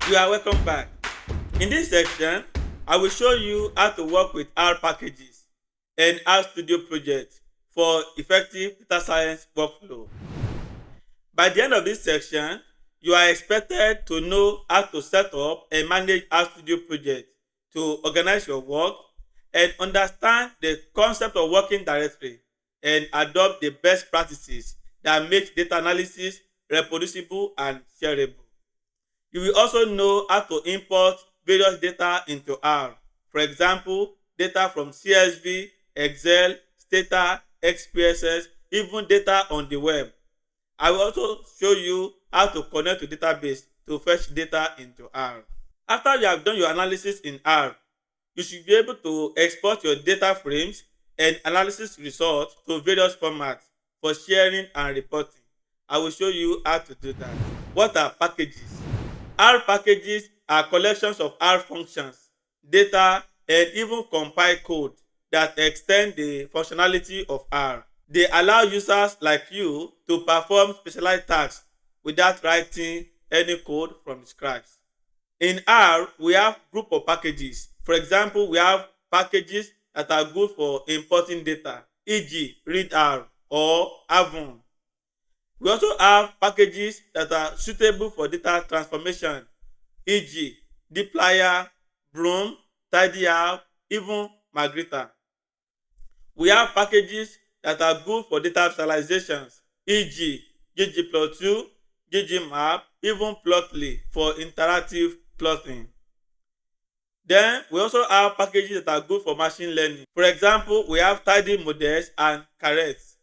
You are welcome back. In this section, I will show you how to work with R packages and RStudio project for effective data science workflow. By the end of this section, you are expected to know how to set up and manage RStudio project, to organize your work, and understand the concept of working directory and adopt the best practices that make data analysis reproducible and shareable. You will also know how to import various data into R. For example, data from CSV, Excel, Stata, XPSS, even data on the web. I will also show you how to connect to database to fetch data into R. After you have done your analysis in R, you should be able to export your data frames and analysis results to various formats for sharing and reporting. I will show you how to do that. What are packages? R packages are collections of R functions, data, and even compiled code that extend the functionality of R. They allow users like you to perform specialized tasks without writing any code from scratch. In R, we have group of packages. For example, we have packages that are good for importing data, e.g. readr or avon. We also have packages that are suitable for data transformation, e.g. dplyr, broom, tidyr, even Magritta. We have packages that are good for data visualizations, e.g. ggplot2, ggmap, even plotly for interactive plotting. Then we also have packages that are good for machine learning. For example, we have tidy models and carets.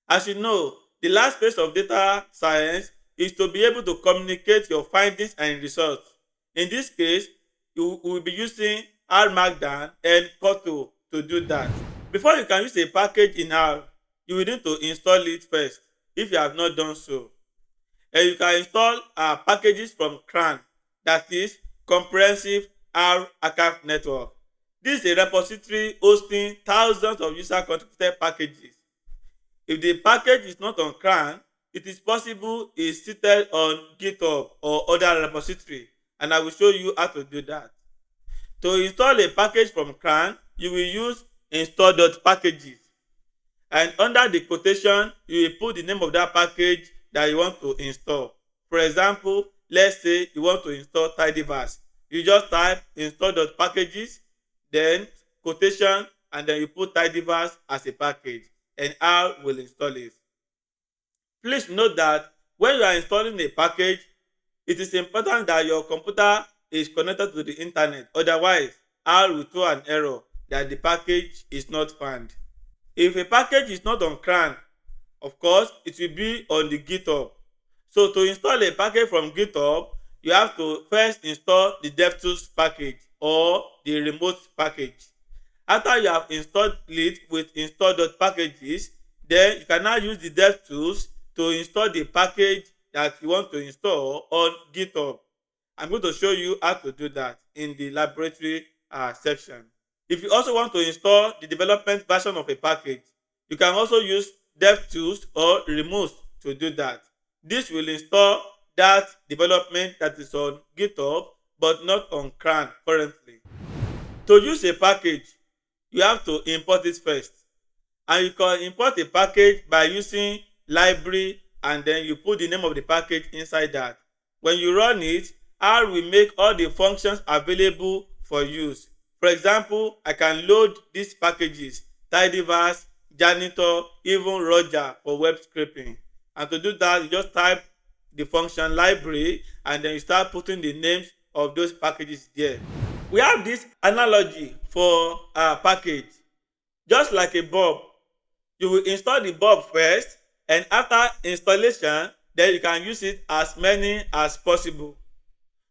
As you know, the last phase of data science is to be able to communicate your findings and results. In this case, you will be using R Markdown and Koto to do that. Before you can use a package in R, you will need to install it first if you have not done so. And you can install packages from CRAN, that is Comprehensive R Archive Network. This is a repository hosting thousands of user-contributed packages. If the package is not on CRAN, it is possible it's seated on GitHub or other repository, and I will show you how to do that. To install a package from CRAN, you will use install.packages, and under the quotation, you will put the name of that package that you want to install. For example, let's say you want to install tidyverse. You just type install.packages, then quotation, and then you put tidyverse as a package, and R will install it. Please note that when you are installing a package, it is important that your computer is connected to the internet. Otherwise, R will throw an error that the package is not found. If a package is not on CRAN, of course, it will be on the GitHub. So to install a package from GitHub, you have to first install the DevTools package or the remote package. After you have installed it with install.packages, then you can now use the DevTools to install the package that you want to install on GitHub. I'm going to show you how to do that in the laboratory section. If you also want to install the development version of a package, you can also use DevTools or Remove to do that. This will install that development that is on GitHub but not on CRAN currently. To use a package, you have to import it first. And you can import a package by using library, and then you put the name of the package inside that. When you run it, R will make all the functions available for use. For example, I can load these packages: tidyverse, janitor, even Roger for web scraping. And to do that, you just type the function library, and then you start putting the names of those packages there. We have this analogy for a package. Just like a bulb, you will install the bulb first, and after installation, then you can use it as many as possible.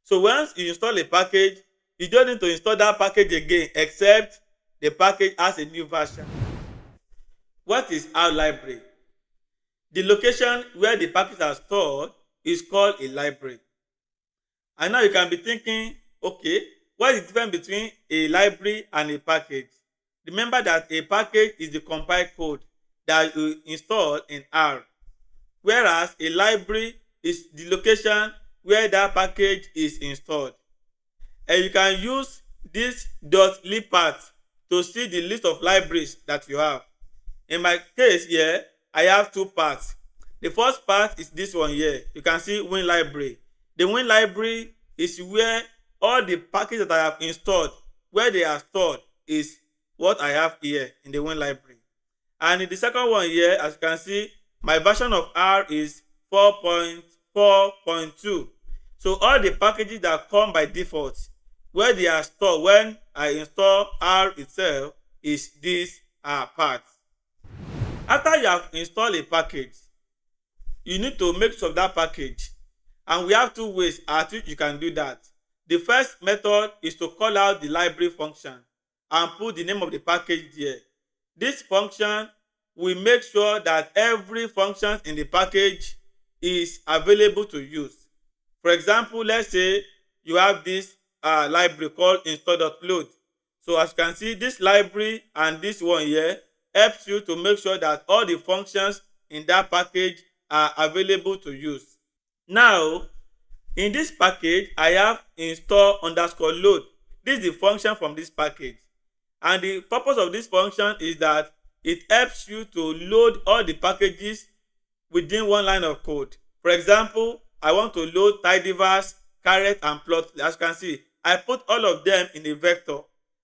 So once you install a package, you don't need to install that package again except the package has a new version. What is our library? The location where the package are stored is called a library. And now you can be thinking, okay, what is the difference between a library and a package? Remember that a package is the compiled code that you install in R, whereas a library is the location where that package is installed. And you can use this .lib path to see the list of libraries that you have. In my case here, I have two paths. The first path is this one here. You can see Win library. The Win library is where all the packages that I have installed, where they are stored, is what I have here in the Win library. And in the second one here, as you can see, my version of R is 4.4.2. So all the packages that come by default, where they are stored when I install R itself, is this path. After you have installed a package, you need to make use of that package, and we have two ways at which you can do that. The first method is to call out the library function and put the name of the package there. This function will make sure that every function in the package is available to use. For example, let's say you have this library called install.load. So as you can see, this library and this one here helps you to make sure that all the functions in that package are available to use. Now, in this package, I have install_load. This is the function from this package. And the purpose of this function is that it helps you to load all the packages within one line of code. For example, I want to load tidyverse, caret, and plotly. As you can see, I put all of them in a vector.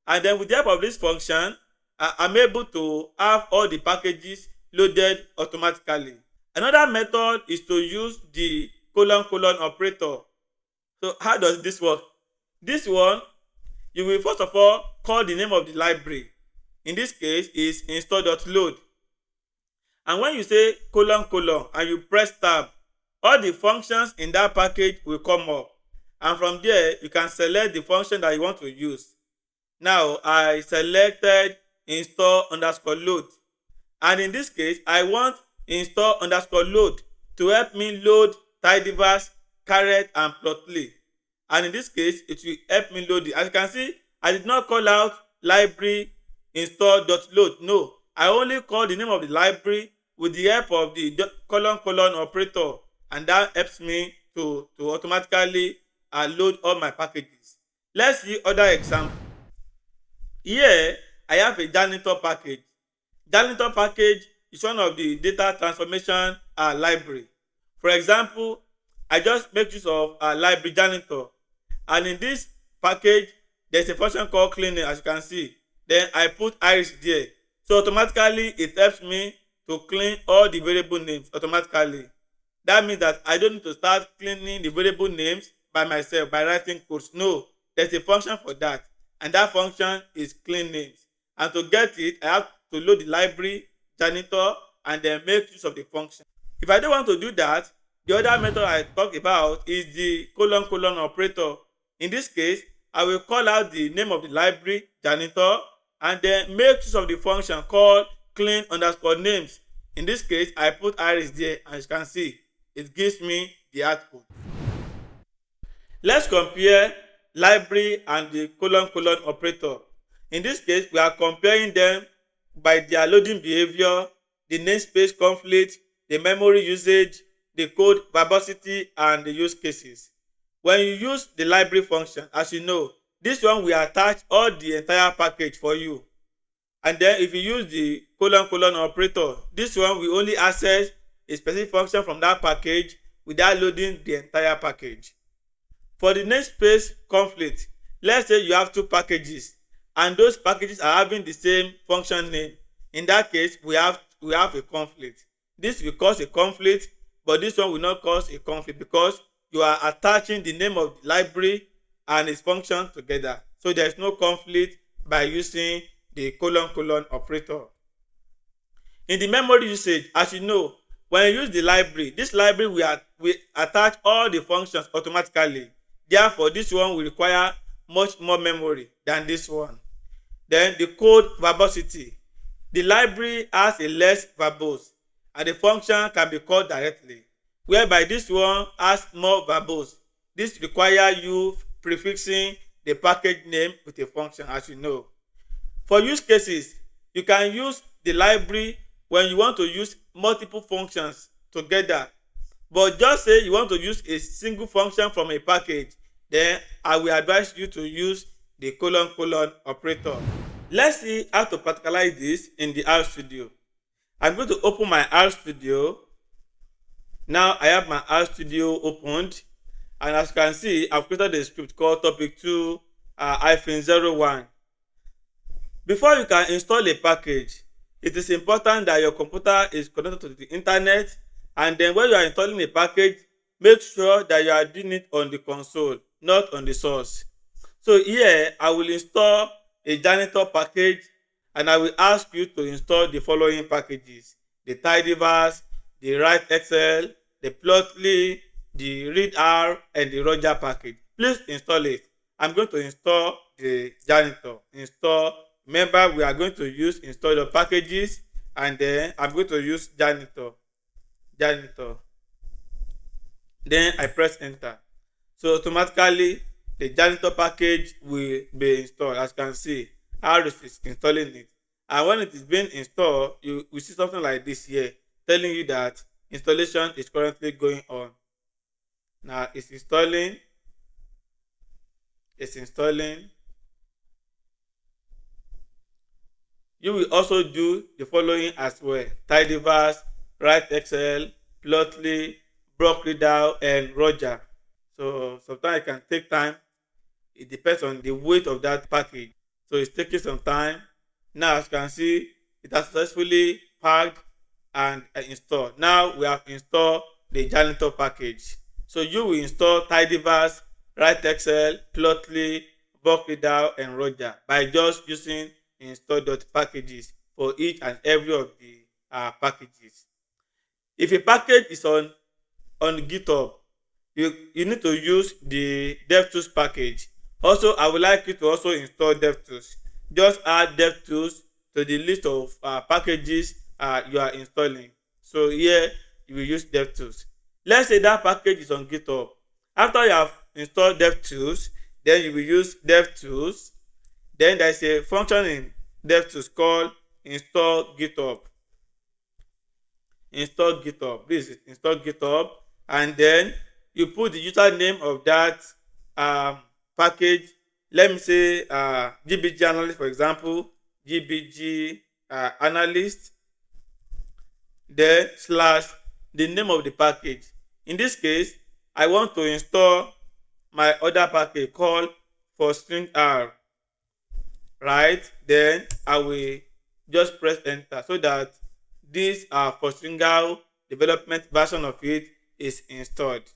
And then with the help of this function, I'm able to have all the packages loaded automatically. Another method is to use the : operator. So how does this work? This one, you will first of all call the name of the library. In this case is install.load. And when you say : and you press tab, all the functions in that package will come up. And from there, you can select the function that you want to use. Now, I selected install_load. And in this case, I want install_load to help me load tidyverse, caret, and plotly. And in this case, it will help me load it. As you can see, I did not call out library install.load. No, I only call the name of the library with the help of the : operator, and that helps me to automatically load all my packages. Let's see other example. Here, I have a janitor package. Janitor package is one of the data transformation library. For example, I just make use of library janitor, and in this package, there's a function called cleaning, as you can see. Then I put iris there. So automatically, it helps me to clean all the variable names automatically. That means that I don't need to start cleaning the variable names by myself by writing codes. No, there's a function for that, and that function is clean names. And to get it, I have to load the library janitor and then make use of the function. If I don't want to do that, the other method I talked about is the : operator. In this case, I will call out the name of the library janitor and then make use of the function called clean_names. In this case, I put iris there, and as you can see, it gives me the output. Let's compare library and the : operator. In this case, we are comparing them by their loading behavior, the namespace conflict, the memory usage, the code verbosity, and the use cases. When you use the library function, as you know, this one will attach all the entire package for you. And then if you use the : operator, this one will only access a specific function from that package without loading the entire package. For the namespace conflict, let's say you have two packages and those packages are having the same function name. In that case, we have a conflict. This will cause a conflict, but this one will not cause a conflict because you are attaching the name of the library and its function together. So there is no conflict by using the : operator. In the memory usage, as you know, when you use the library, this library will attach all the functions automatically. Therefore, this one will require much more memory than this one. Then the code verbosity. The library has a less verbose and the function can be called directly, whereby this one has more verbose. This requires you prefixing the package name with a function, as you know. For use cases, you can use the library when you want to use multiple functions together. But just say you want to use a single function from a package, then I will advise you to use the colon operator. Let's see how to practicalize this in the RStudio. I'm going to open my RStudio. Now I have my RStudio opened, and as you can see, I've created a script called topic2-01. Before you can install a package, it is important that your computer is connected to the internet, and then when you are installing a package, make sure that you are doing it on the console, not on the source. So here I will install a janitor package, and I will ask you to install the following packages: the tidyverse, the readxl, the plotly, the readr, and the readr package. Please install it. I'm going to install the janitor. Remember, we are going to use install your packages, and then I'm going to use janitor. Then I press enter. So automatically the janitor package will be installed. As you can see, RS is installing it, and when it is being installed, you will see something like this here telling you that installation is currently going on. Now it's installing. You will also do the following as well: tidyverse, readxl, plotly, readr, and readr. So sometimes it can take time. It depends on the weight of that package. So it's taking some time. Now as you can see, it has successfully packed and installed. Now we have installed the janitor package. So you will install tidyverse, readxl, plotly, readr, and readr by just using install.packages for each and every of the packages. If a package is on GitHub, you need to use the devtools package. Also, I would like you to also install devtools. Just add devtools to the list of packages you are installing. So here you will use devtools. Let's say that package is on GitHub. After you have installed devtools, then you will use devtools. Then there is a function in devtools called install GitHub. This is install GitHub, and then you put the username of that package. Let me say gbg analyst, for example, gbg analyst, then slash the name of the package. In this case, I want to install my other package called for string R, right? Then I will just press enter so that this for string R development version of it is installed.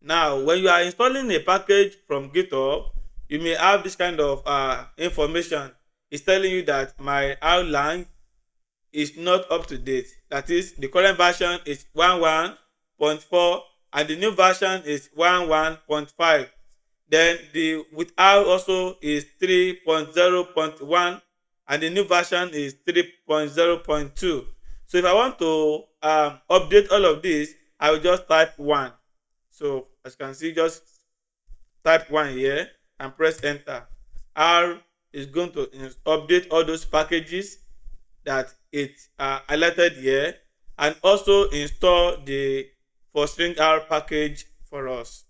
Now when you are installing a package from GitHub, you may have this kind of information. It's telling you that my outline is not up to date. That is, the current version is 11.4 and the new version is 11.5. Then the without also is 3.0.1 and the new version is 3.0.2. So if I want to update all of this, I will just type 1. So as you can see, just type 1 here and press enter. R is going to update all those packages that it highlighted here, and also install the for string R package for us.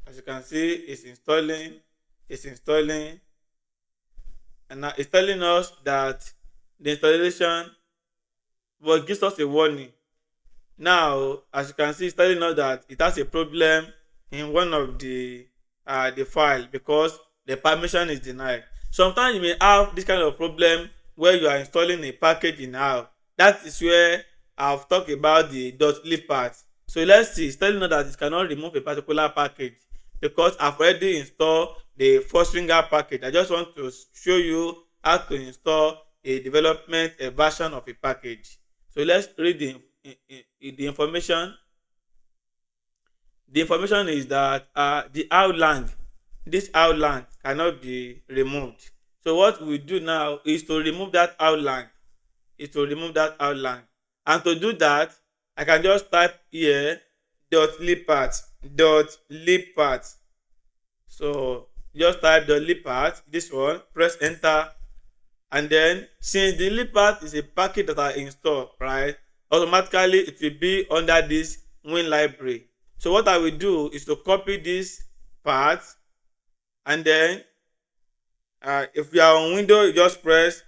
As you can see, it's installing, and now it's telling us that the installation gives us a warning. Now, as you can see, it's telling us that it has a problem in one of the file because the permission is denied. Sometimes you may have this kind of problem where you are installing a package in R. That is where I've talked about the .lib part. So let's see, it's telling us that it cannot remove a particular package because I've already installed the fostering R package. I just want to show you how to install a development version of a package. So let's read the information. The information is that the outline, this outline cannot be removed. So what we do now is to remove that outline. And to do that, I can just type here .lib part. So just type .lib part, this one, press enter, And then since the delete path is a package that I install, right, automatically it will be under this win library. So what I will do is to copy this path, and then if you are on window, you just press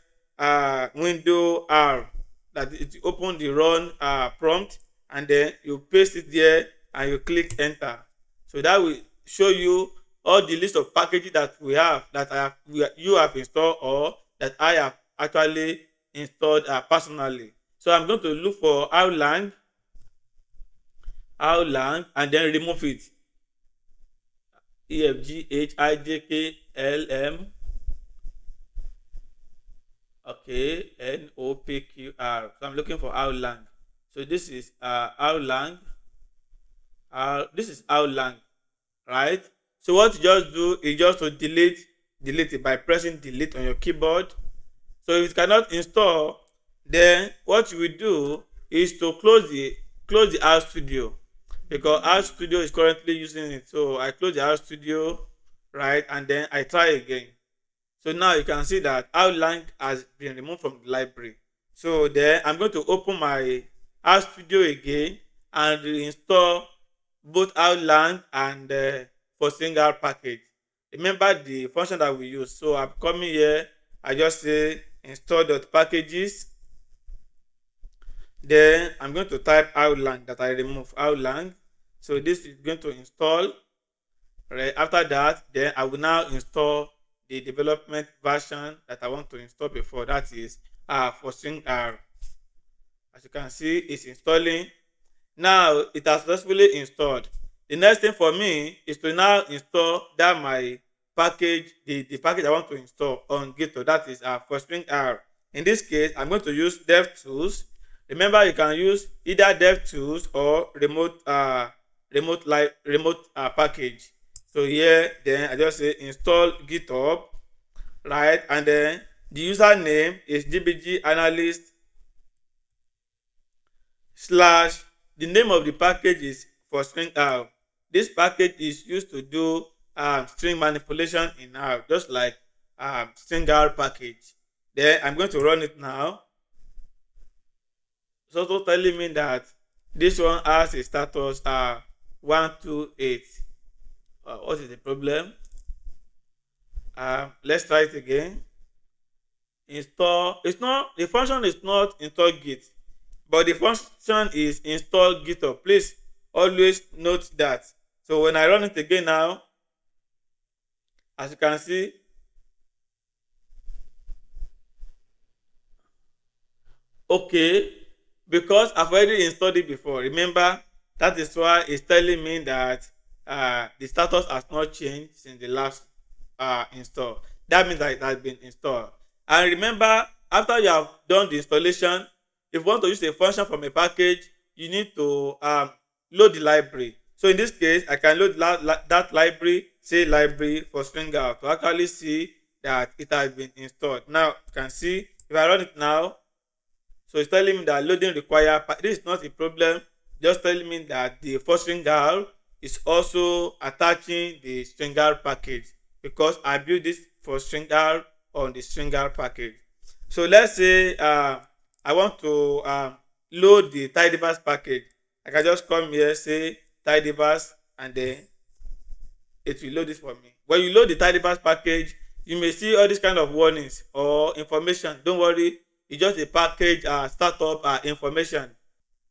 window R, that it will open the run prompt, and then you paste it there and you click enter. So that will show you all the list of packages that we have, that you have installed, or that I have actually installed personally. So I'm going to look for outlang, and then remove it. EFGHIJKLM, okay, NOPQR. So I'm looking for outlang. So this is outlang. This is outlang, right? So what you just do is just to delete it by pressing delete on your keyboard. So if it cannot install, then what you will do is to close the RStudio, because RStudio is currently using it. So I close the RStudio, right, and then I try again. So now you can see that outlang has been removed from the library. So then I'm going to open my RStudio again and reinstall both outlang and for single package. Remember the function that we use. So I'm coming here, I just say install.packages. Then I'm going to type outlang that I remove outlang. So this is going to install. Right. After that, then I will now install the development version that I want to install before. That is for string R. As you can see, it's installing. Now it has successfully installed. The next thing for me is to now install that my package, the package I want to install on GitHub. That is for string R. In this case, I'm going to use DevTools. Remember, you can use either DevTools or remote package. So here, then I just say install GitHub, right? And then the username is dbg analyst / the name of the package is for string R. This package is used to do string manipulation in R, just like string R package. Then I'm going to run it now. It's also telling me that this one has a status 128. What is the problem? Let's try it again. Install. It's not, the function is not install git, but the function is install GitHub. Please always note that. So when I run it again now, as you can see, okay, because I've already installed it before. Remember, that is why it's telling me that the status has not changed since the last install. That means that it has been installed. And remember, after you have done the installation, if you want to use a function from a package, you need to load the library. So in this case, I can load that library, say library for string out, to actually see that it has been installed. Now you can see if I run it now, so it's telling me that loading require. This is not a problem. Just telling me that the first string out is also attaching the string.r package, because I built this for string.r on the string.r package. So let's say I want to load the tidyverse package. I can just come here, say tidyverse, and then it will load this for me. When you load the tidyverse package, you may see all these kind of warnings or information. Don't worry, it's just a package startup information.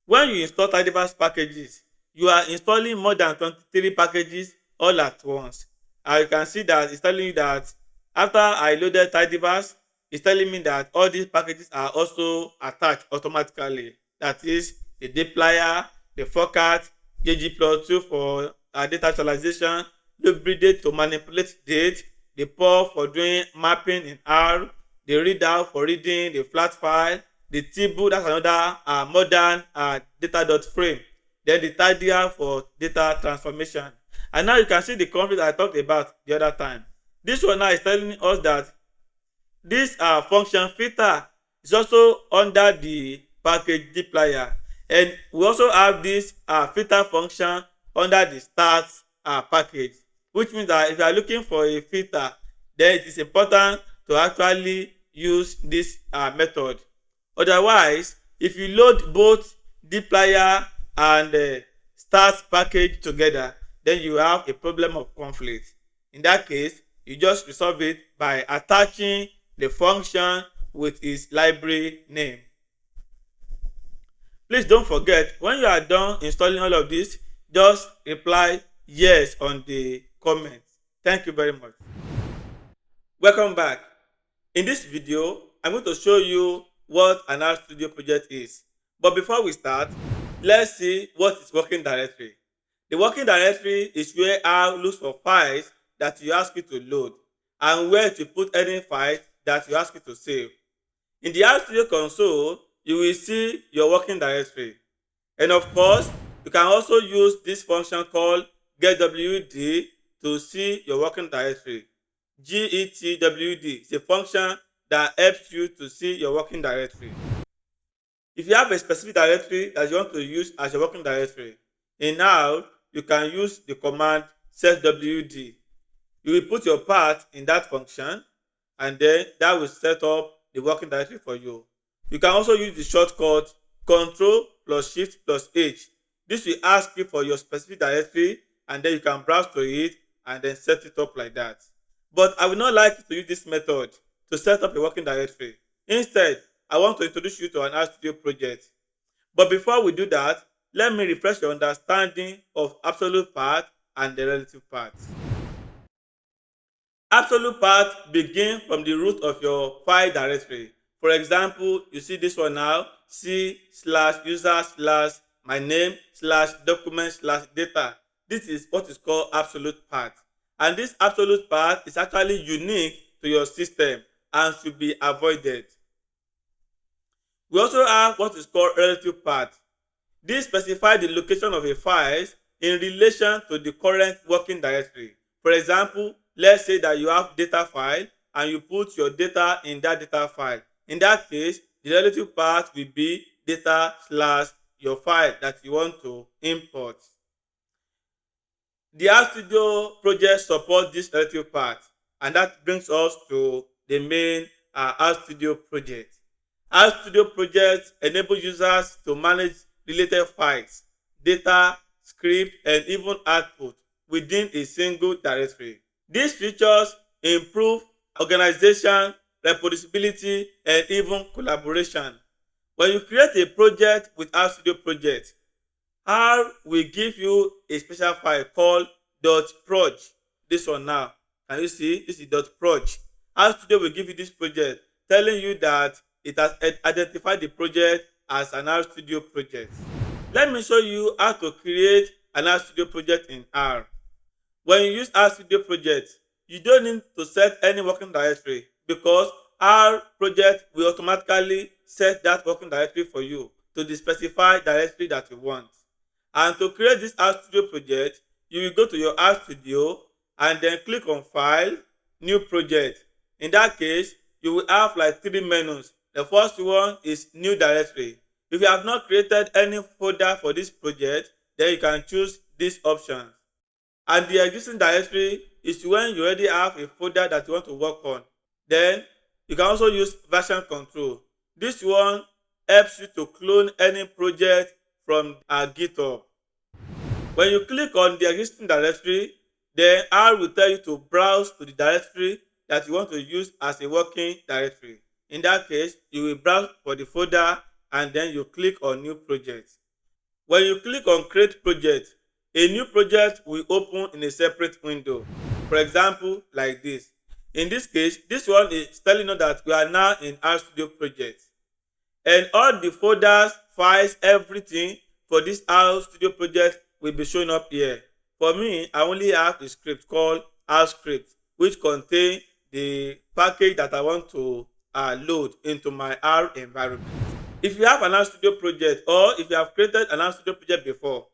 When you install tidyverse packages, you are installing more than 23 packages all at once. And you can see that it's telling you that after I loaded tidyverse, it's telling me that all these packages are also attached automatically. That is the dplyr, the forcat, ggplot2 for data actualization, readr to manipulate date, the pour for doing mapping in R, the readr for reading the flat file, the table, that's another modern data.frame, then the tidyr for data transformation. And now you can see the conflict I talked about the other time. This one now is telling us that this function filter is also under the package dplyr, and we also have this filter function under the start package, which means that if you are looking for a filter, then it is important to actually use this method. Otherwise, if you load both dplyr and start package together, then you have a problem of conflict. In that case, you just resolve it by attaching the function with its library name. Please don't forget, when you are done installing all of this, just reply yes on the comment. Thank you very much. Welcome back. In this video, I'm going to show you what an RStudio project is. But before we start, let's see what is working directory. The working directory is where R looks for files that you ask it to load and where to put any files that you ask it to save. In the RStudio console, you will see your working directory. And of course, you can also use this function called getwd to see your working directory. getwd is a function that helps you to see your working directory. If you have a specific directory that you want to use as your working directory, in R, you can use the command setwd. You will put your path in that function, and then that will set up the working directory for you. You can also use the shortcut Ctrl+Shift+H. This will ask you for your specific directory, and then you can browse to it and then set it up like that. But I would not like you to use this method to set up a working directory. Instead, I want to introduce you to an RStudio project. But before we do that, let me refresh your understanding of absolute path and the relative path. Absolute path begins from the root of your file directory. For example, you see this one now, c/user/my name/document/data. This is what is called absolute path. And this absolute path is actually unique to your system and should be avoided. We also have what is called relative path. This specifies the location of a file in relation to the current working directory. For example, let's say that you have data file and you put your data in that data file. In that case, the relative path will be data/your file that you want to import. The RStudio project supports this relative path, and that brings us to the main RStudio project. RStudio project enables users to manage related files, data, script, and even output within a single directory. These features improve organization, reproducibility, and even collaboration. When you create a project with RStudio project, R will give you a special file called .proj. This one now, can you see? This is .proj. RStudio will give you this project, telling you that it has identified the project as an RStudio project. Let me show you how to create an RStudio project in R. When you use RStudio project, you don't need to set any working directory because R project will automatically set that working directory for you to the specified directory that you want. And to create this RStudio project, you will go to your RStudio and then click on File, New Project. In that case, you will have like three menus. The first one is New Directory. If you have not created any folder for this project, then you can choose this option. And the existing directory is when you already have a folder that you want to work on. Then you can also use version control. This one helps you to clone any project from GitHub. When you click on the existing directory, then R will tell you to browse to the directory that you want to use as a working directory. In that case, you will browse for the folder and then you click on New Project. When you click on Create Project, a new project will open in a separate window. For example, like this. In this case, this one is telling us that we are now in RStudio project. And all the folders, files, everything for this RStudio project will be showing up here. For me, I only have a script called RScript, which contains the package that I want to load into my R environment. If you have an RStudio project or if you have created an RStudio project before,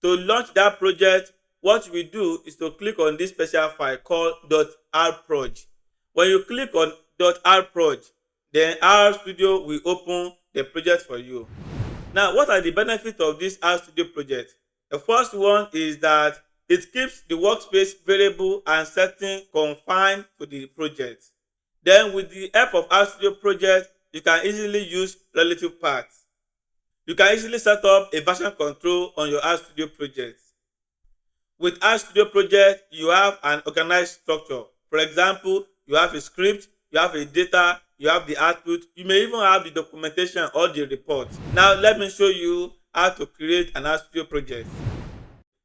to launch that project, what you will do is to click on this special file called .rproj. When you click on .rproj, then RStudio will open the project for you. Now, what are the benefits of this RStudio project? The first one is that it keeps the workspace variable and setting confined to the project. Then with the help of RStudio project, you can easily use relative paths. You can easily set up a version control on your RStudio project. With RStudio project, you have an organized structure. For example, you have a script, you have a data, you have the output, you may even have the documentation or the report. Now let me show you how to create an RStudio project.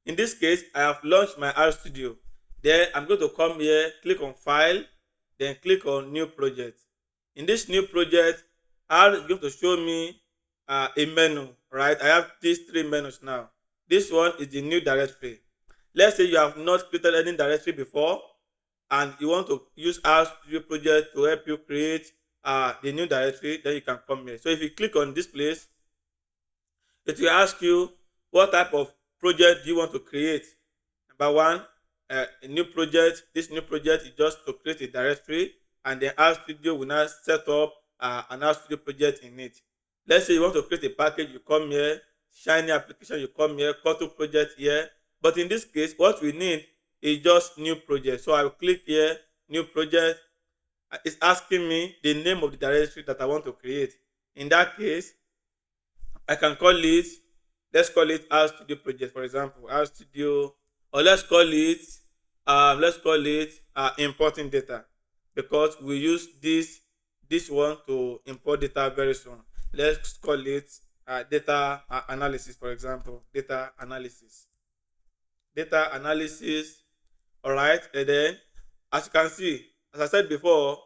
In this case, I have launched my RStudio. Then I'm going to come here, click on File, then click on New Project. In this new project, R is going to show me a menu, right? I have these three menus now. This one is the new directory. Let's say you have not created any directory before and you want to use RStudio project to help you create the new directory, then you can come here. So if you click on this place, it will ask you what type of project do you want to create. Number one, a new project. This new project is just to create a directory, and then RStudio will now set up an RStudio project in it. Let's say you want to create a package, you come here. Shiny application, you come here. Kotu project here. But in this case, what we need is just new project. So I will click here, new project. It's asking me the name of the directory that I want to create. In that case, I can call it, let's call it RStudio project, for example, RStudio, or let's call it importing data, because we use this one to import data very soon. Let's call it data analysis, for example, data analysis. All right, and then as you can see, as I said before,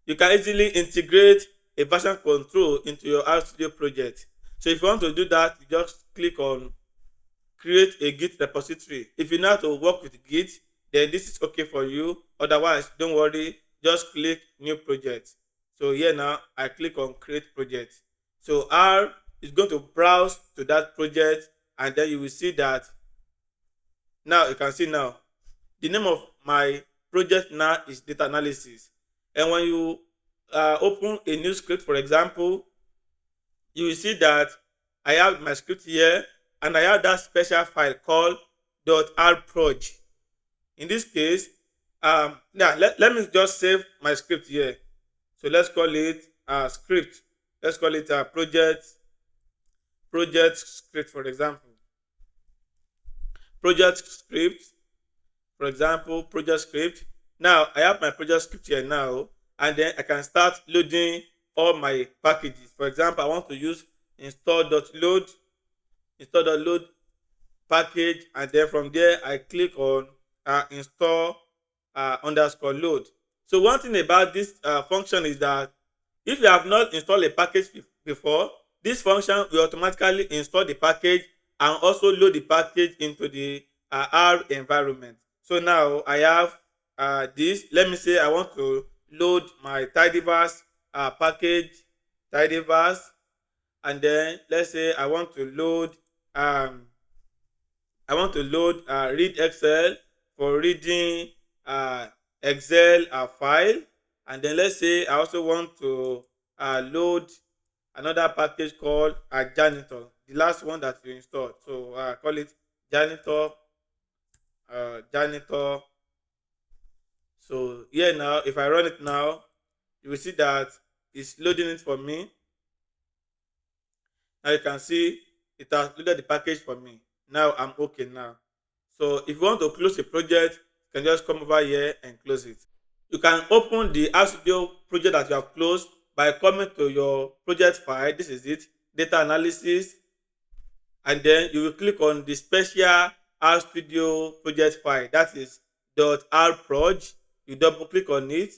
you can easily integrate a version control into your RStudio project. So if you want to do that, you just click on create a Git repository. If you know how to work with Git, then this is okay for you. Otherwise, don't worry, just click new project. So here now, I click on create project. So R is going to browse to that project, and then you will see that now you can see now the name of my project now is data analysis. And when you open a new script, for example, you will see that I have my script here, and I have that special file called .rproj. In this case, let me just save my script here. So let's call it script. Let's call it project script, for example. Project script, for example, project script. Now I have my project script here now, and then I can start loading all my packages. For example, I want to use install.load package, and then from there I click on install underscore load. So one thing about this function is that if you have not installed a package before, this function will automatically install the package and also load the package into the R environment. So now I have this. Let me say I want to load my tidyverse package, tidyverse, and then let's say I want to load readxl for reading Excel file, and then let's say I also want to load another package called janitor, the last one that you installed. So call it janitor. So here now, if I run it now, you will see that it's loading it for me. Now you can see it has loaded the package for me. Now I'm okay now. So if you want to close a project, you can just come over here and close it. You can open the RStudio project that you have closed by coming to your project file. This is it, data analysis, and then you will click on the special RStudio project file, that is .rproj. You double click on it.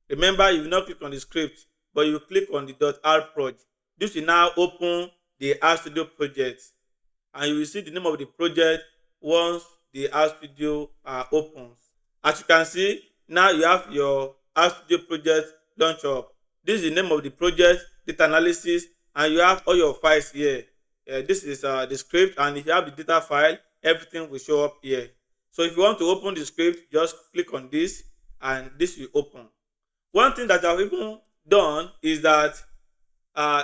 Remember, you will not click on the script, but you click on the .rproj. This will now open the RStudio project, and you will see the name of the project once the RStudio opens. As you can see, now you have your RStudio project launch up. This is the name of the project, data analysis, and you have all your files here. This is the script, and if you have the data file, everything will show up here. So if you want to open the script, just click on this, and this will open. One thing that I've even done is that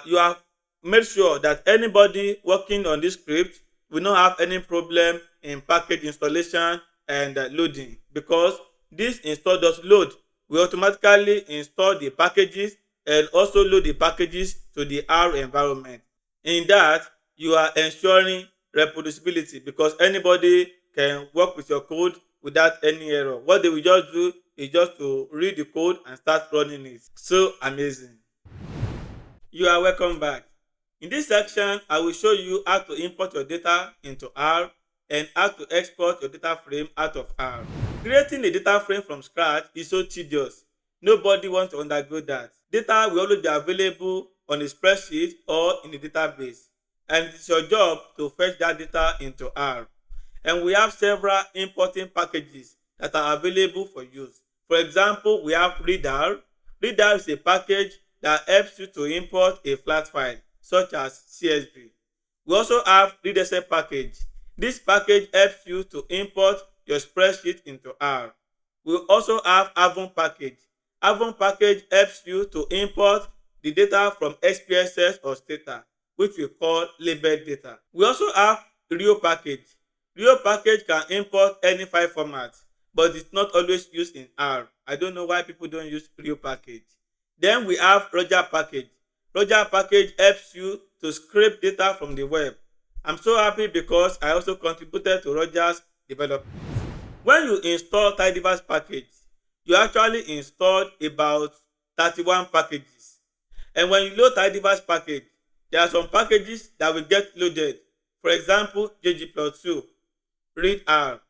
you have made sure that anybody working on this script will not have any problem in package installation and loading, because this install.load will automatically install the packages and also load the packages to the R environment. In that, you are ensuring reproducibility because anybody can work with your code without any error. What they will just do is just to read the code and start running it. So amazing. You are welcome back. In this section, I will show you how to import your data into R and how to export your data frame out of R. Creating a data frame from scratch is so tedious. Nobody wants to undergo that. Data will always be available on a spreadsheet or in a database, and it is your job to fetch that data into R. And we have several importing packages that are available for use. For example, we have readr. Readr is a package that helps you to import a flat file such as CSV. We also have readxl package. This package helps you to import your spreadsheet into R. We also have avon package. Avon package helps you to import the data from SPSS or Stata, which we call labeled data. We also have Rio package. Rio package can import any file format, but it's not always used in R. I don't know why people don't use Rio package. Then we have Roger package. Roger package helps you to scrape data from the web. I'm so happy because I also contributed to Roger's development. When you install Tidyverse package, you actually installed about 31 packages. And when you load Tidyverse package, there are some packages that will get loaded. For example, ggplot2, readr.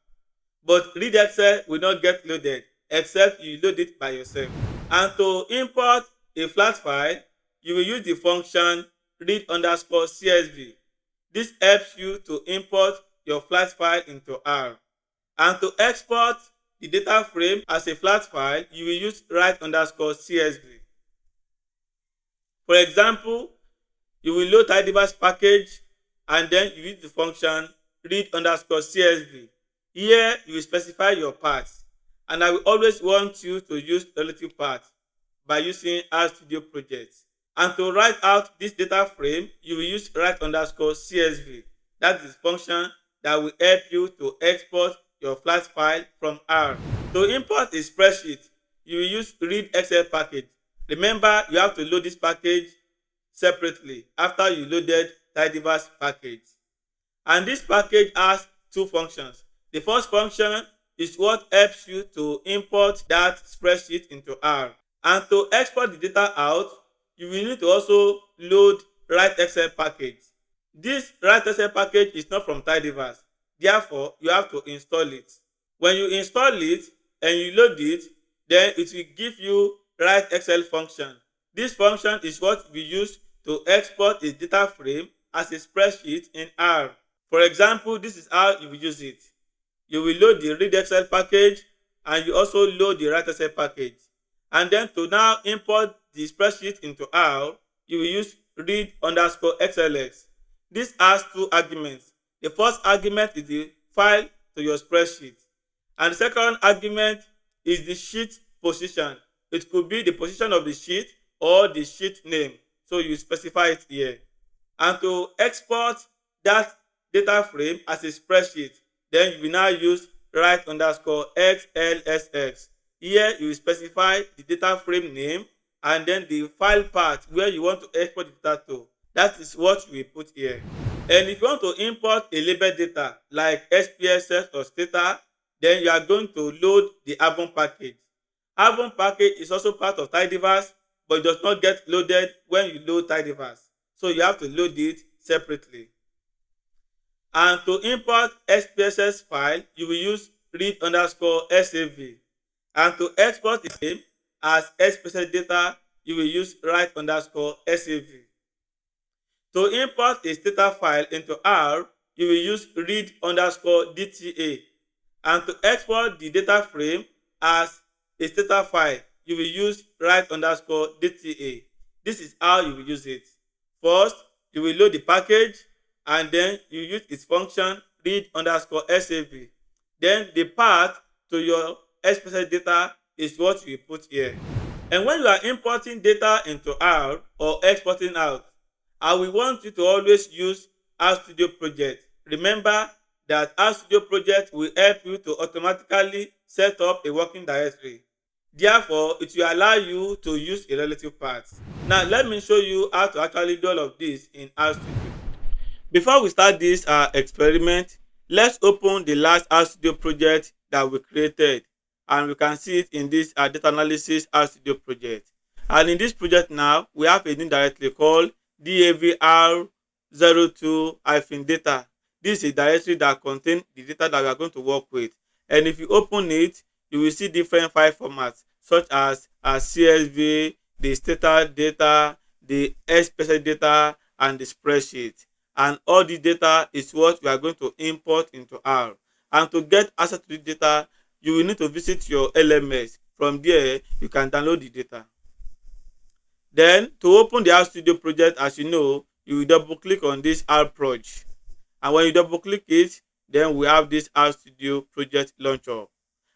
But readxl will not get loaded except you load it by yourself. And to import a flat file, you will use the function read_csv. This helps you to import your flat file into R. And to export the data frame as a flat file, you will use write_csv. For example, you will load Tidyverse package and then you use the function read_csv. Here you will specify your path, and I will always want you to use relative path by using RStudio project. And to write out this data frame, you will use write_csv. That is function that will help you to export your flat file from R. To import a spreadsheet, you will use readxl package. Remember, you have to load this package separately after you loaded Tidyverse package. And this package has two functions. The first function is what helps you to import that spreadsheet into R. And to export the data out, you will need to also load readxl package. This readxl package is not from Tidyverse. Therefore, you have to install it. When you install it and you load it, then it will give you readxl function. This function is what we use to export a data frame as a spreadsheet in R. For example, this is how you will use it. You will load the readxl package and you also load the readxl package. And then to now import the spreadsheet into R, you will use read_xlx. This has two arguments. The first argument is the file to your spreadsheet, and the second argument is the sheet position. It could be the position of the sheet or the sheet name, so you specify it here. And to export that data frame as a spreadsheet, then you will now use write_xlsx. Here you will specify the data frame name and then the file path where you want to export the data to. That is what you will put here. And if you want to import a labeled data like SPSS or Stata, then you are going to load the avon package. Avon package is also part of Tidyverse, but it does not get loaded when you load Tidyverse. So you have to load it separately. And to import SPSS file, you will use read_sav. And to export the name as SPSS data, you will use write_sav. To import a Stata file into R, you will use read_dta. And to export the data frame as a Stata file, you will use write_dta. This is how you will use it. First, you will load the package and then you use its function read_sav. Then the path to your SPSS data is what you put here. And when you are importing data into R or exporting out, I will want you to always use RStudio project. Remember that RStudio project will help you to automatically set up a working directory. Therefore, it will allow you to use a relative path. Now, let me show you how to actually do all of this in RStudio. Before we start this experiment, let's open the last RStudio project that we created, and we can see it in this data analysis RStudio project. And in this project now, we have a new directory called davr02-data. This is a directory that contains the data that we are going to work with. And if you open it, you will see different file formats such as CSV, the stata data, the special data, and the spreadsheet. And all this data is what we are going to import into R. And to get access to the data, you will need to visit your LMS. From there, you can download the data. Then, to open the RStudio project, as you know, you will double click on this RProj. And when you double click it, then we have this RStudio project launcher.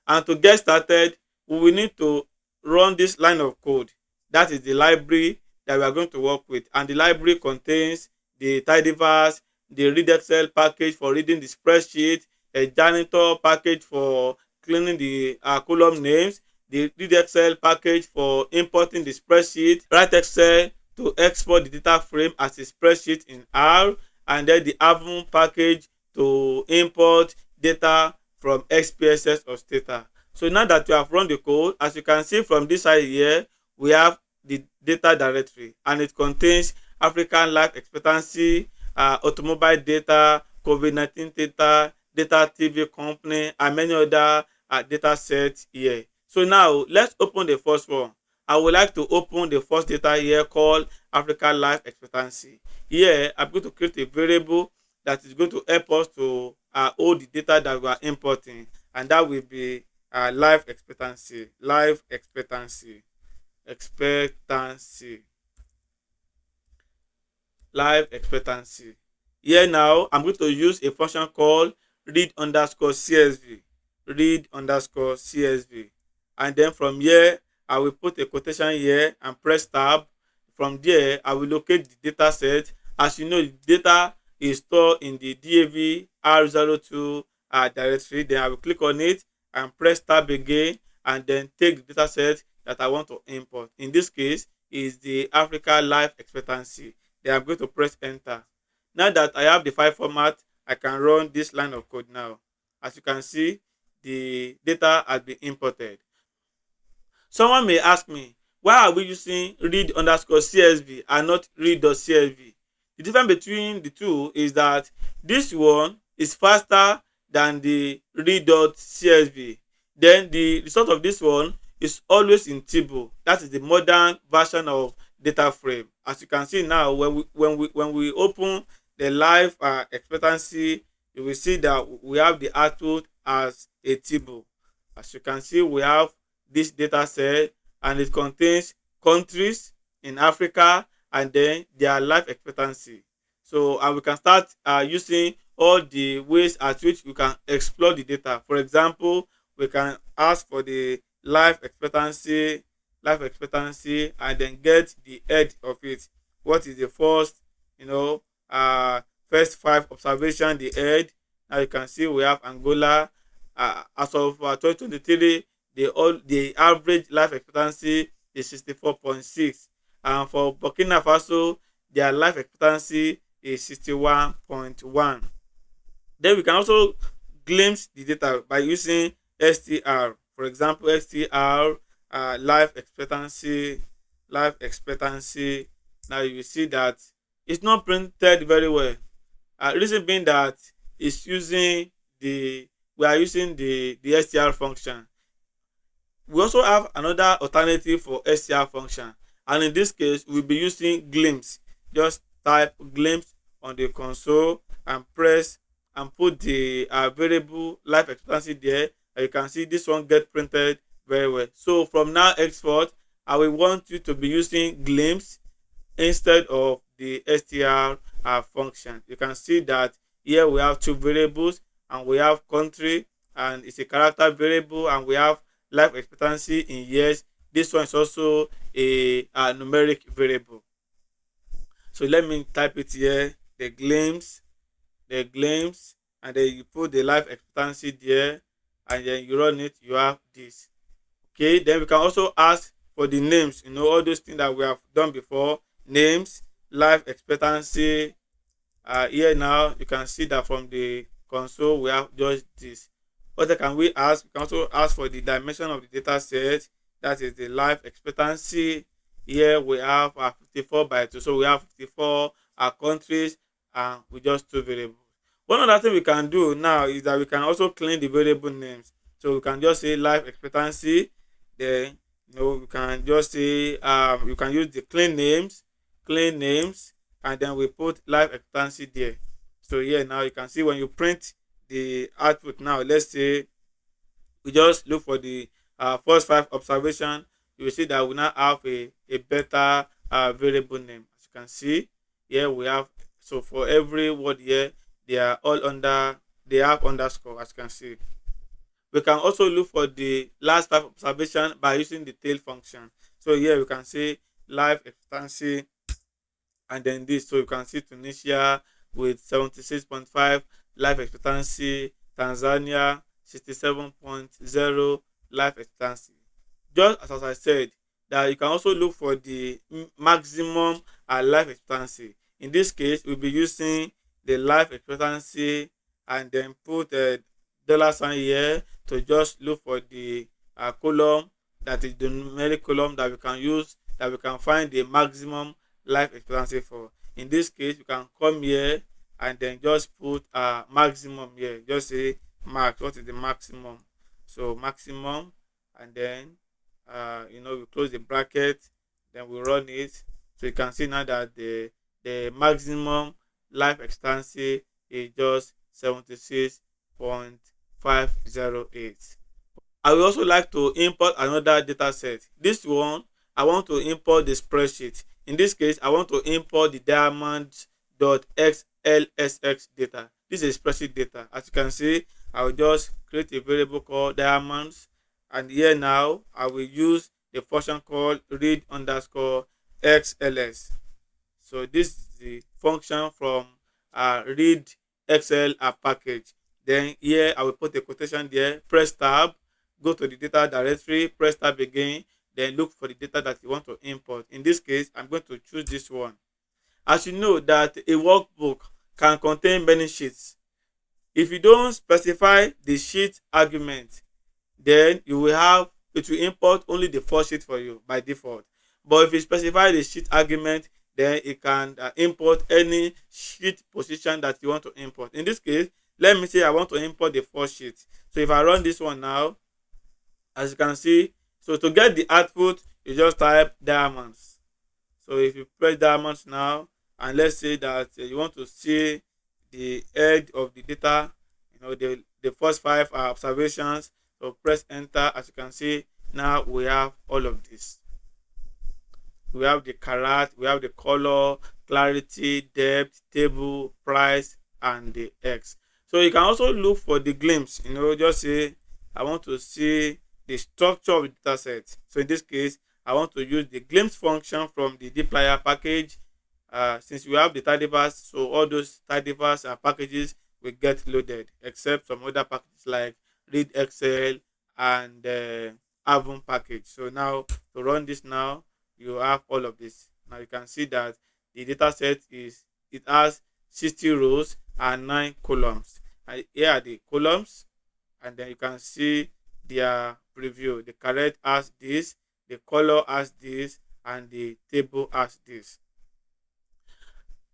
And to get started, we will need to run this line of code. That is the library that we are going to work with. And the library contains the tidyverse, the readxl package for reading the spreadsheet, a janitor package for cleaning the column names, the readxl package for importing the spreadsheet, writeXL to export the data frame as a spreadsheet in R, and then the avum package to import data from XPSS or Stata. So now that you have run the code, as you can see from this side here, we have the data directory, and it contains African life expectancy, automobile data, COVID-19 data, data TV company, and many other data sets here. So now let's open the first one. I would like to open the first data here called African life expectancy. Here, I'm going to create a variable that is going to help us to hold the data that we are importing, and that will be life expectancy. Life expectancy. Life expectancy. Here now, I'm going to use a function called read_CSV. Read_CSV. And then from here, I will put a quotation here and press tab. From there, I will locate the data set. As you know, the data is stored in the DAV R02 directory. Then I will click on it and press tab again, and then take the data set that I want to import. In this case, is the Africa life expectancy. Then I'm going to press enter. Now that I have the file format, I can run this line of code now. As you can see, the data has been imported. Someone may ask me, why are we using read_CSV and not read.csv? The difference between the two is that this one is faster than the read.csv. Then the result of this one is always in table. That is the modern version of data frame. As you can see now, when we open the life expectancy, you will see that we have the output as a table. As you can see, we have this data set, and it contains countries in Africa and then their life expectancy. So, and we can start using all the ways at which we can explore the data. For example, we can ask for the life expectancy, and then get the head of it. What is the first, first 5 observation, the head. Now you can see we have Angola. As of 2023, the average life expectancy is 64.6, and for Burkina Faso, their life expectancy is 61.1. Then we can also glimpse the data by using STR. For example, STR life expectancy. Now you will see that it's not printed very well. Reason being that it's using we are using the STR function. We also have another alternative for STR function, and in this case we'll be using glimpse. Just type glimpse on the console and press and put the variable life expectancy there, and you can see this one get printed very well. So from now henceforth, I will want you to be using glimpse instead of the STR function. You can see that here we have 2 variables, and we have country, and it's a character variable, and we have life expectancy in years. This one is also a numeric variable. So let me type it here, the glimpse, and then you put the life expectancy there, and then you run it, you have this. Okay, then we can also ask for the names, all those things that we have done before. Names, life expectancy. Here now you can see that from the console we have just this. What can we ask? We can also ask for the dimension of the data set, that is the life expectancy. Here we have 54 by 2, so we have 54 countries, and we just two variables. One other thing we can do now is that we can also clean the variable names. So we can just say life expectancy, then we can just say you can use the clean names, and then we put life expectancy there. So here now you can see when you print the output. Now let's say we just look for the first 5 observation. You will see that we now have a better variable name. As you can see here, we have, so for every word here, they are all under, they have underscore, as you can see. We can also look for the last 5 observation by using the tail function. So here we can say life expectancy, and then this. So you can see Tunisia with 76.5 life expectancy, Tanzania 67.0 life expectancy. Just as I said, that you can also look for the maximum life expectancy. In this case, we'll be using the life expectancy, and then put a dollar sign here to just look for the column, that is the numeric column that we can use, that we can find the maximum life expectancy for. In this case, you can come here and then just put maximum here. Just say max. What is the maximum? So maximum, and then we close the bracket, then we run it. So you can see now that the maximum life expectancy is just 76.508. I will also like to import another data set. This one, I want to import the spreadsheet. In this case, I want to import the diamond.xlsx data. This is spreadsheet data. As you can see, I will just create a variable called diamonds, and here now I will use the function called read_xls. So this is the function from readxl package. Then here I will put a quotation there, press tab, go to the data directory, press tab again, then look for the data that you want to import. In this case, I'm going to choose this one. As you know that a workbook can contain many sheets. If you don't specify the sheet argument, then it will import only the first sheet for you by default. But if you specify the sheet argument, then it can import any sheet position that you want to import. In this case, let me say I want to import the first sheet. So if I run this one now, as you can see, so to get the output, you just type diamonds. So if you press diamonds now, and let's say that you want to see the head of the data, the first 5 observations, so press enter. As you can see, now we have all of this. We have the carat, we have the color, clarity, depth, table, price, and the X. So you can also look for the glimpse, just say I want to see the structure of the data set. So in this case, I want to use the glimpse function from the dplyr package. Since we have the tidyverse, so all those tidyverse packages will get loaded, except some other packages like readxl and avon package. So now to run this now, you have all of this. Now you can see that the data set has 60 rows and 9 columns. And here are the columns, and then you can see their preview. The caret has this, the color has this, and the table has this.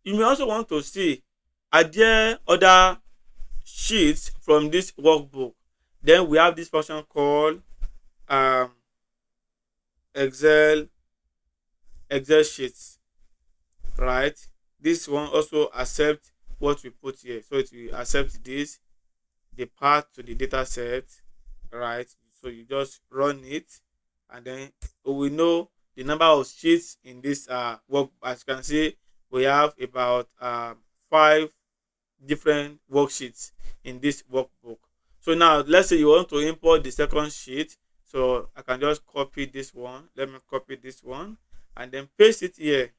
You may also want to see, are there other sheets from this workbook? Then we have this function called Excel sheets, right? This one also accept what we put here, so it will accept this, the path to the data set, right? So you just run it, and then we know the number of sheets in this work. As you can see, we have about 5 different worksheets in this workbook. So now let's say you want to import the second sheet. So I can just copy this one. Let me copy this one and then paste it here.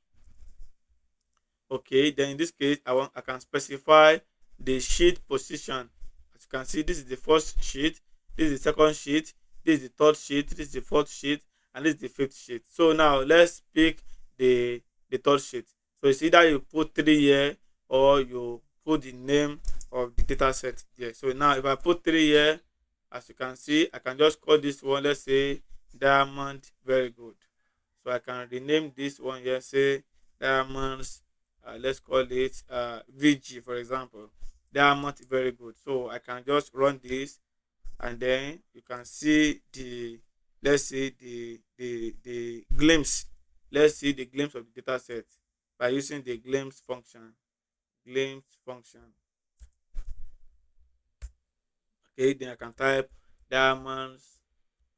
Okay, then in this case, I can specify the sheet position. As you can see, this is the first sheet, this is the second sheet, this is the third sheet, this is the fourth sheet, and this is the fifth sheet. So now let's pick the third sheet. So it's either you put 3 here or you put the name of the data set here. So now if I put 3 here, as you can see, I can just call this one, let's say diamond very good. So I can rename this one here, say diamonds, let's call it VG for example. Diamond very good. So I can just run this, and then you can see the, let's say the glimpse. Let's see the glimpse of the data set by using the glimpse function. Glimpse function. Okay, then I can type diamonds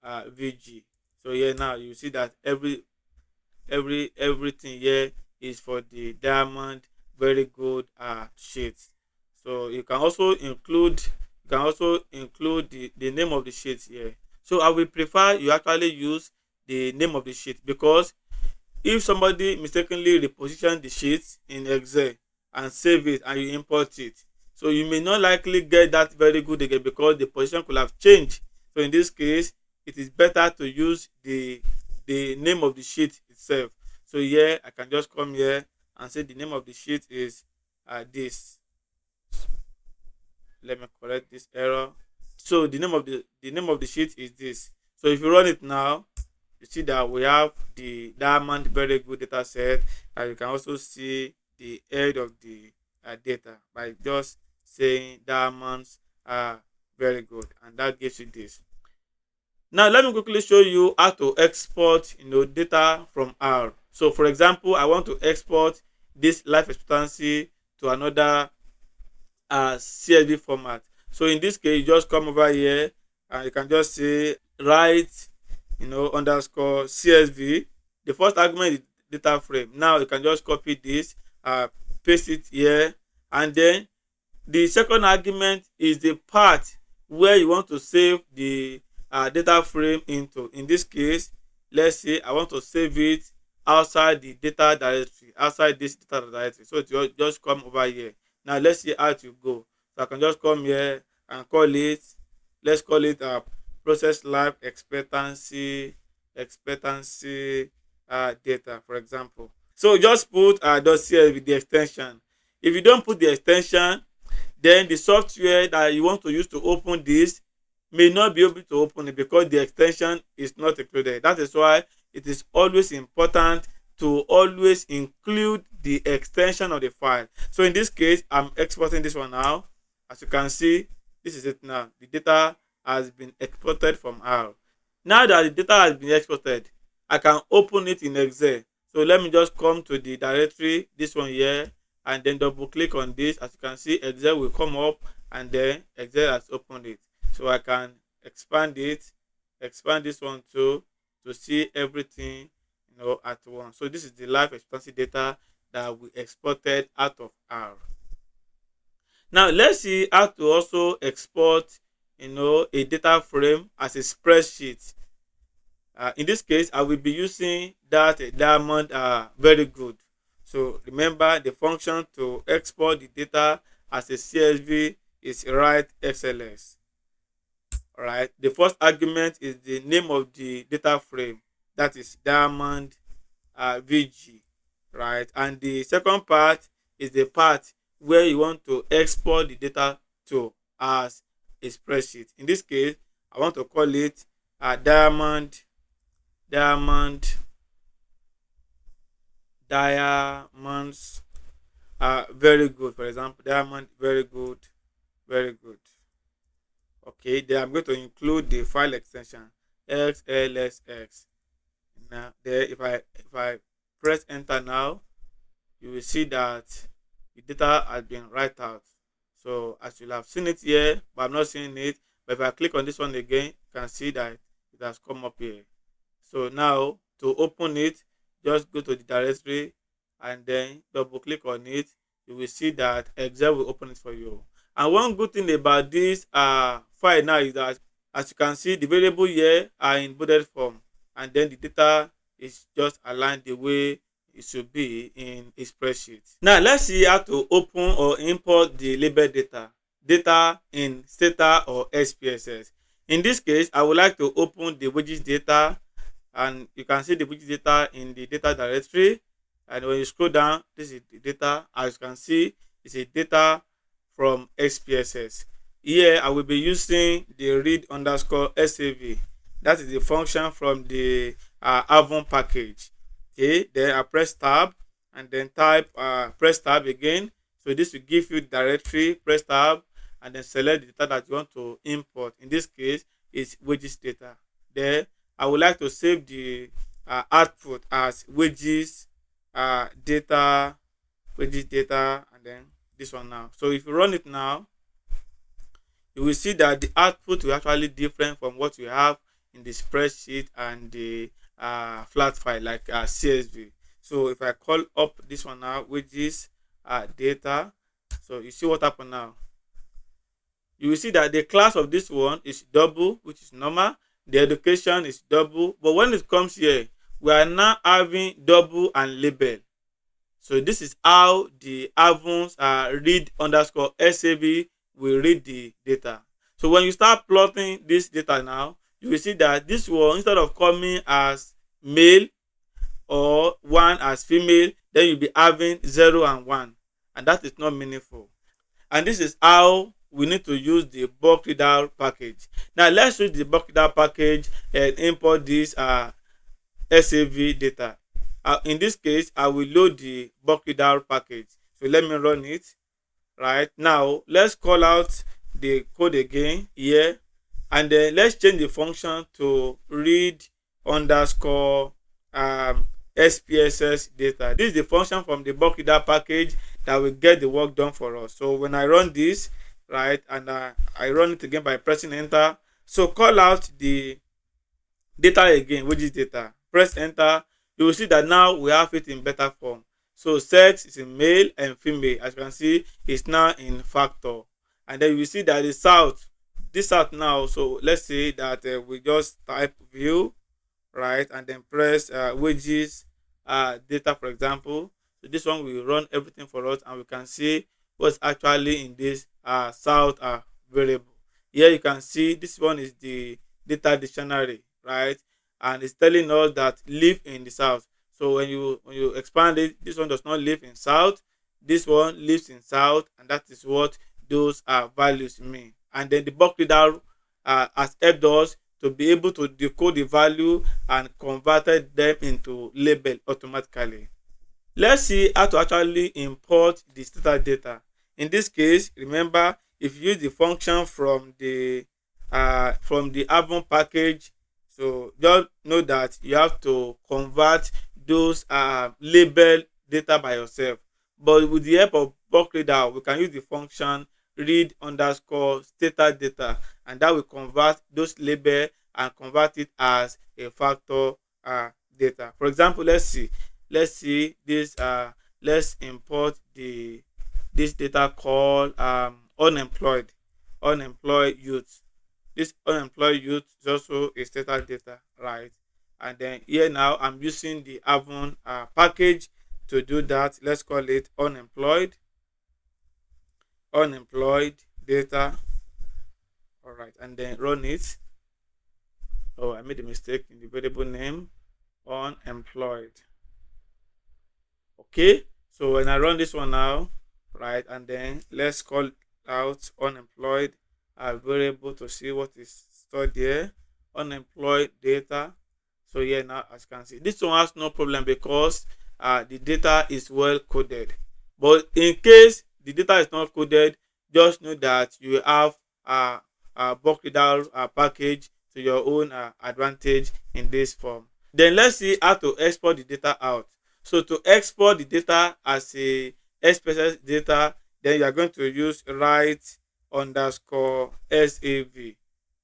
VG. So here now you see that everything here is for the diamond very good sheet. So you can also include the name of the sheet here. So I will prefer you actually use the name of the sheet, because if somebody mistakenly reposition the sheet in Excel and save it and you import it, so you may not likely get that very good again because the position could have changed. So in this case, it is better to use the name of the sheet itself. So here I can just come here and say the name of the sheet is this. Let me correct this error. So the name of the sheet is this. So if you run it now, you see that we have the diamond very good data set, and you can also see the head of the data by just saying diamonds are very good, and that gives you this. Now let me quickly show you how to export data from R. So for example, I want to export this life expectancy to another CSV format. So in this case, you just come over here and you can just say write underscore CSV. The first argument is data frame. Now you can just copy this, paste it here, and then the second argument is the part where you want to save the data frame into. In this case, let's say I want to save it outside the data directory, outside this data directory. So it just come over here. Now let's see how to go. So I can just come here and call it, let's call it process life expectancy data for example. So just put .csv with the extension. If you don't put the extension, then the software that you want to use to open this may not be able to open it because the extension is not included. That is why it is always important to always include the extension of the file. So in this case, I'm exporting this one now. As you can see, this is it now. The data has been exported from R. Now that the data has been exported, I can open it in Excel. So let me just come to the directory, this one here, and then double click on this. As you can see, Excel will come up, and then Excel has opened it. So I can expand this one too, to see everything at once. So this is the life expectancy data that we exported out of R. Now let's see how to also export a data frame as a spreadsheet. In this case, I will be using that diamond very good. So remember, the function to export the data as a CSV is readxl. All right, the first argument is the name of the data frame, that is diamond VG, right? And the second part is the part where you want to export the data to as a spreadsheet. In this case, I want to call it diamonds very good, for example. Diamond very good. Okay, then I'm going to include the file extension xlsx. Now there, if I press enter now, you will see that the data has been write out. So as you'll have seen it here, but I'm not seeing it. But if I click on this one again, you can see that it has come up here. So now to open it, just go to the directory and then double click on it. You will see that Excel will open it for you. And one good thing about this file now is that, as you can see, the variable here are in bullet form, and then the data is just aligned the way it should be in a spreadsheet. Now let's see how to open or import the label data in Stata or SPSS. In this case, I would like to open the wages data, and you can see the wages data in the data directory. And when you scroll down, this is the data. As you can see, it's a data from SPSS. Here I will be using the read_sav. That is the function from the Avon package. Okay, then I press tab and then type press tab again. So this will give you the directory. Press tab and then select the data that you want to import. In this case, it's wages data. Then I would like to save the output as data, wages data, and then this one now. So if you run it now, you will see that the output will actually different from what you have in the spreadsheet and the flat file like CSV. So if I call up this one now, which is data, so you see what happened now. You will see that the class of this one is double, which is normal. The education is double, but when it comes here, we are now having double and label. So this is how the Avon's read_sav will read the data. So when you start plotting this data now, you will see that this one, instead of coming as male or 1 as female, then you'll be having 0 and 1, and that is not meaningful. And this is how we need to use the bulk readr package. Now let's use the bulk readr package and import this SAV data. In this case, I will load the bulk readr package. So let me run it. Right now, let's call out the code again here, and then let's change the function to read_SPSS data. This is the function from the bulk readr package that will get the work done for us. So when I run this, right, and I run it again by pressing enter. So call out the data again, which is data. Press enter. You will see that now we have it in better form. So sex is in male and female. As you can see, it's now in factor. And then you will see that the south, this out now. So let's say that we just type view, right, and then press wages data, for example. So this one will run everything for us, and we can see what's actually in this south variable. Here you can see this one is the data dictionary, right, and it's telling us that live in the south. So when you expand it, this one does not live in south, this one lives in south, and that is what those values mean. And then the bulk readr has helped us to be able to decode the value and converted them into label automatically. Let's see how to actually import the status data. In this case, remember, if you use the function from the Avon package, so just know that you have to convert those label data by yourself. But with the help of bulk readr, we can use the function read_status data, and that will convert those label and convert it as a factor data. For example, let's see this. Let's import this data called unemployed youth. This unemployed youth is also a status data, right? And then here now I'm using the Avon package to do that. Let's call it unemployed data. All right, and then run it. Oh, I made a mistake in the variable name, unemployed. Okay, so when I run this one now, right, and then let's call out unemployed variable to see what is stored there. Unemployed data. So here now, as you can see, this one has no problem because the data is well coded. But in case the data is not coded, just know that you have a bulk readr package to your own advantage in this form. Then let's see how to export the data out. So to export the data as a SPSS data, then you are going to use write_sav.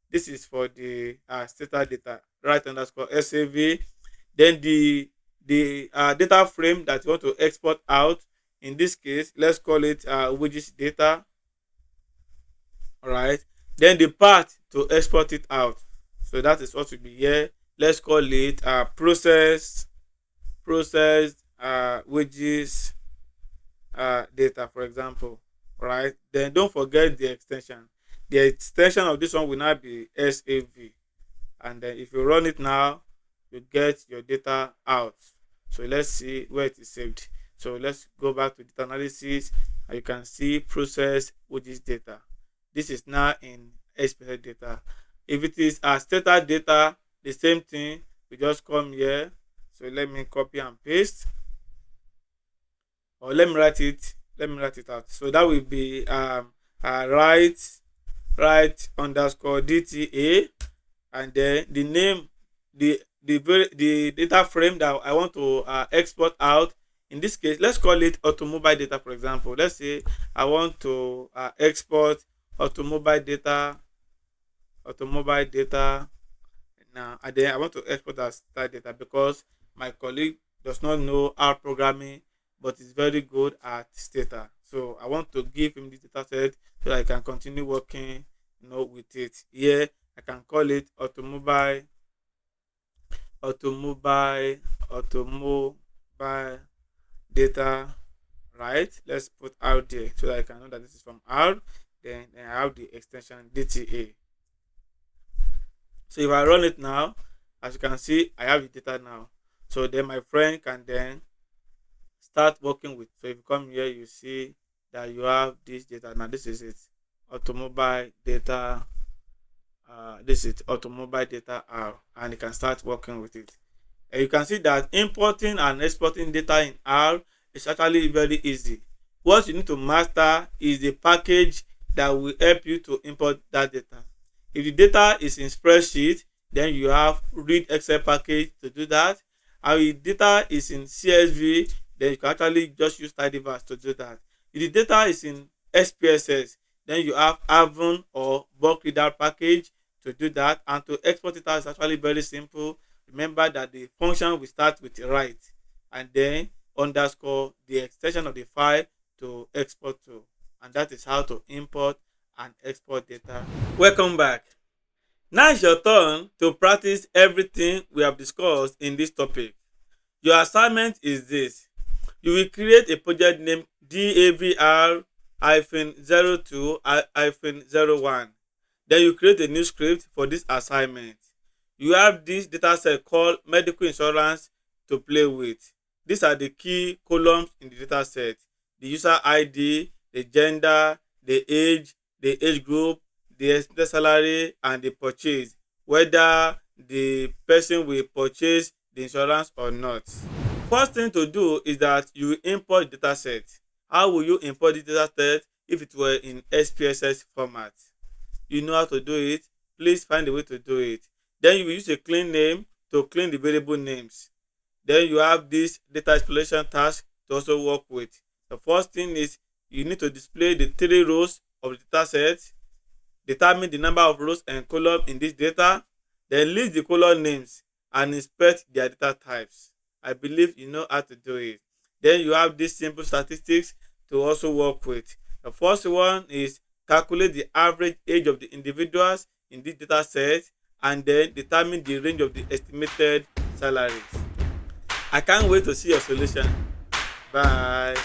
This is for the status data, write_sav. Then the data frame that you want to export out, in this case, let's call it wages data. All right. Then the path to export it out. So that is what will be here. Let's call it processed wages data, for example. Right. Then don't forget the extension. the extension of this one will now be SAV. And then if you run it now, you get your data out. So let's see where it is saved. So let's go back to data analysis, and you can see process, which is data. This is now in expected data. If it is a status data, the same thing, we just come here. So let me copy and paste, or let me write it out. So that will be write underscore dta, and then the name, the data frame that I want to export out. In this case, let's call it automobile data. For example, let's say I want to export automobile data now, and then I want to export as star data because my colleague does not know R programming but is very good at data. So I want to give him this data set so that I can continue working, with it. Here I can call it automobile data, right? Let's put out there so that I can know that this is from R. Then I have the extension DTA. So if I run it now, as you can see, I have the data now. So then my friend can then start working with. So if you come here, you see that you have this data. Now this is it, automobile data. This is automobile data R, and you can start working with it. And you can see that importing and exporting data in R is actually very easy. What you need to master is the package that will help you to import that data. If the data is in spreadsheet, then you have readxl package to do that. And if the data is in CSV, then you can actually just use tidyverse to do that. If the data is in SPSS, then you have Avon or bulk reader package to do that. And to export it out is actually very simple. Remember that the function will start with write and then underscore the extension of the file to export to. And that is how to import and export data. Welcome back. Now it's your turn to practice everything we have discussed in this topic. Your assignment is this. You will create a project named DAVR-02-01. Then you create a new script for this assignment. You have this data set called medical insurance to play with. These are the key columns in the data set: the user ID, the gender, the age group, the expected salary, and the purchase, whether the person will purchase the insurance or not. First thing to do is that you will import the data set. How will you import the data set if it were in SPSS format? You know how to do it. Please find a way to do it. Then you will use a clean name to clean the variable names. Then you have this data exploration task to also work with. The first thing is you need to display the 3 rows of the data set, determine the number of rows and columns in this data, then list the column names and inspect their data types. I believe you know how to do it. Then you have these simple statistics to also work with. The first one is calculate the average age of the individuals in this data set and then determine the range of the estimated salaries. I can't wait to see your solution. Bye.